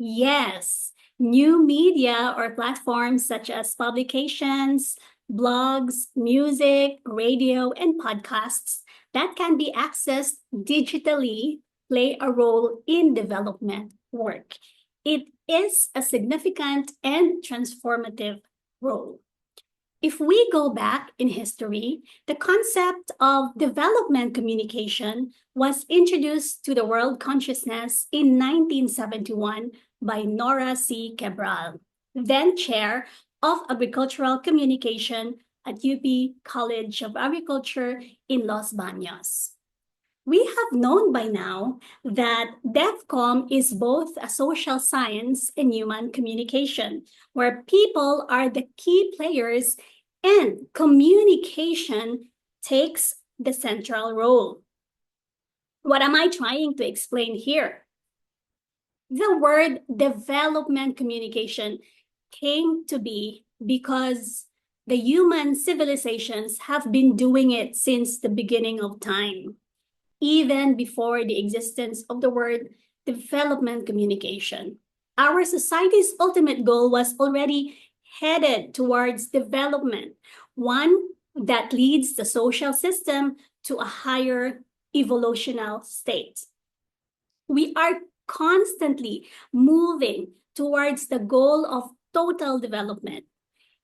Yes, new media or platforms such as publications, blogs, music, radio, and podcasts that can be accessed digitally play a role in development work. It is a significant and transformative role. If we go back in history, the concept of development communication was introduced to the world consciousness in 1971 by Nora C. Cabral, then chair of agricultural communication at UP College of Agriculture in Los Baños. We have known by now that DevCom is both a social science and human communication, where people are the key players and communication takes the central role. What am I trying to explain here? The word development communication came to be because the human civilizations have been doing it since the beginning of time, even before the existence of the word development communication. Our society's ultimate goal was already headed towards development, one that leads the social system to a higher evolutional state. We are constantly moving towards the goal of total development.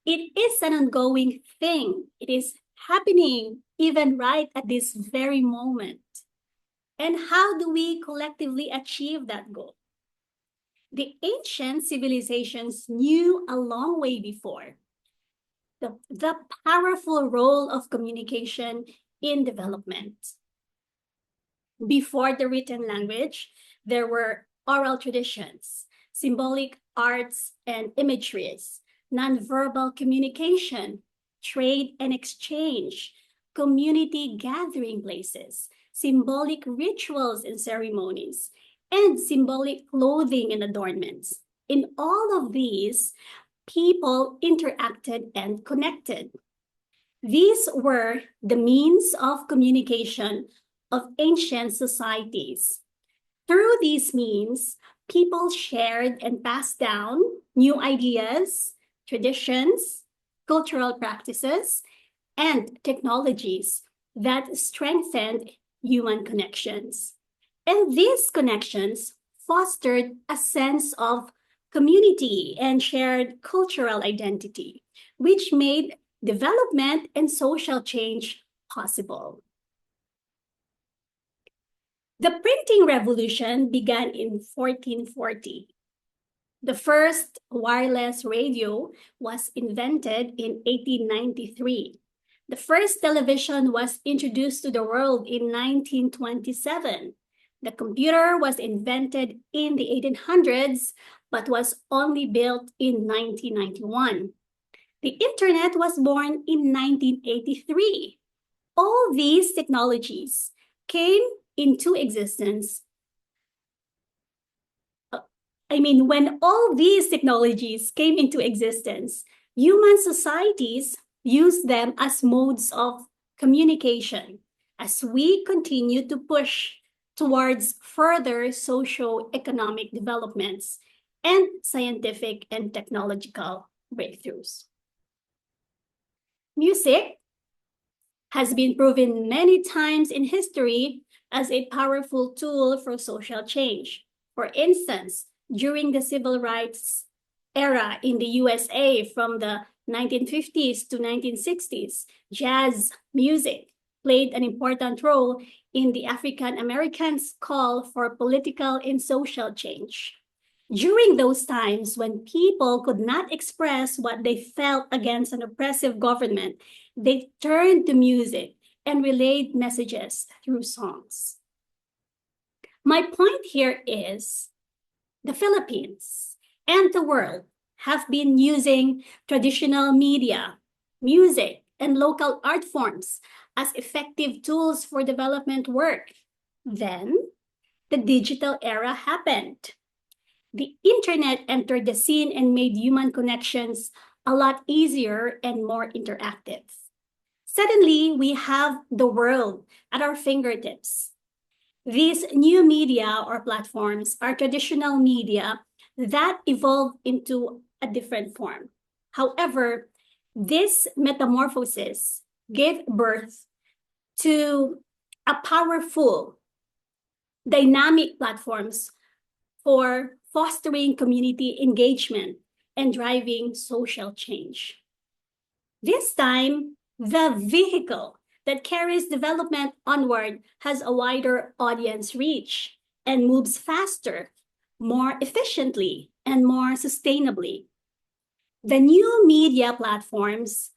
It is an ongoing thing. It is happening even right at this very moment. And how do we collectively achieve that goal? The ancient civilizations knew a long way before the powerful role of communication in development. Before the written language, there were oral traditions, symbolic arts and imageries, nonverbal communication, trade and exchange, community gathering places, symbolic rituals and ceremonies, and symbolic clothing and adornments. In all of these, people interacted and connected. These were the means of communication of ancient societies. Through these means, people shared and passed down new ideas, traditions, cultural practices, and technologies that strengthened human connections. And these connections fostered a sense of community and shared cultural identity, which made development and social change possible. The printing revolution began in 1440. The first wireless radio was invented in 1893. The first television was introduced to the world in 1927. The computer was invented in the 1800s, but was only built in 1991. The internet was born in 1983. All these technologies came into existence. When all these technologies came into existence, human societies used them as modes of communication as we continue to push towards further socio-economic developments and scientific and technological breakthroughs. Music has been proven many times in history as a powerful tool for social change. For instance, during the civil rights era in the USA from the 1950s to 1960s, jazz music played an important role in the African Americans' call for political and social change. During those times when people could not express what they felt against an oppressive government, they turned to music and relayed messages through songs. My point here is the Philippines and the world have been using traditional media, music, and local art forms as effective tools for development work. Then, the digital era happened. The internet entered the scene and made human connections a lot easier and more interactive. Suddenly, we have the world at our fingertips. These new media or platforms are traditional media that evolved into a different form. However, this metamorphosis gave birth to a powerful, dynamic platforms for fostering community engagement and driving social change. This time, the vehicle that carries development onward has a wider audience reach and moves faster, more efficiently, and more sustainably. The new media platforms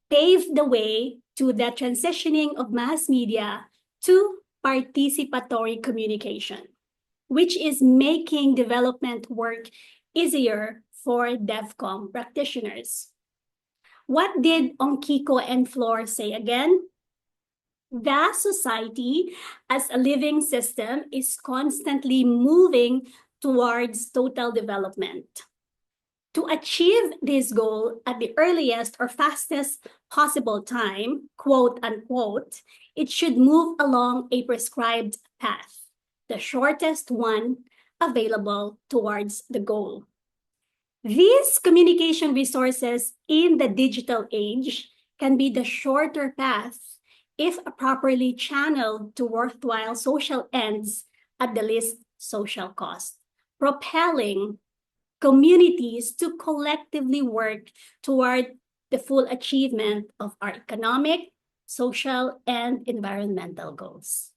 paved the way to the transitioning of mass media to participatory communication, which is making development work easier for DevCom practitioners. What did Onkiko and Flor say again? The society as a living system is constantly moving towards total development. To achieve this goal at the earliest or fastest possible time, quote unquote, it should move along a prescribed path, the shortest one available towards the goal. These communication resources in the digital age can be the shorter path if properly channeled to worthwhile social ends at the least social cost, propelling communities to collectively work toward the full achievement of our economic, social, and environmental goals.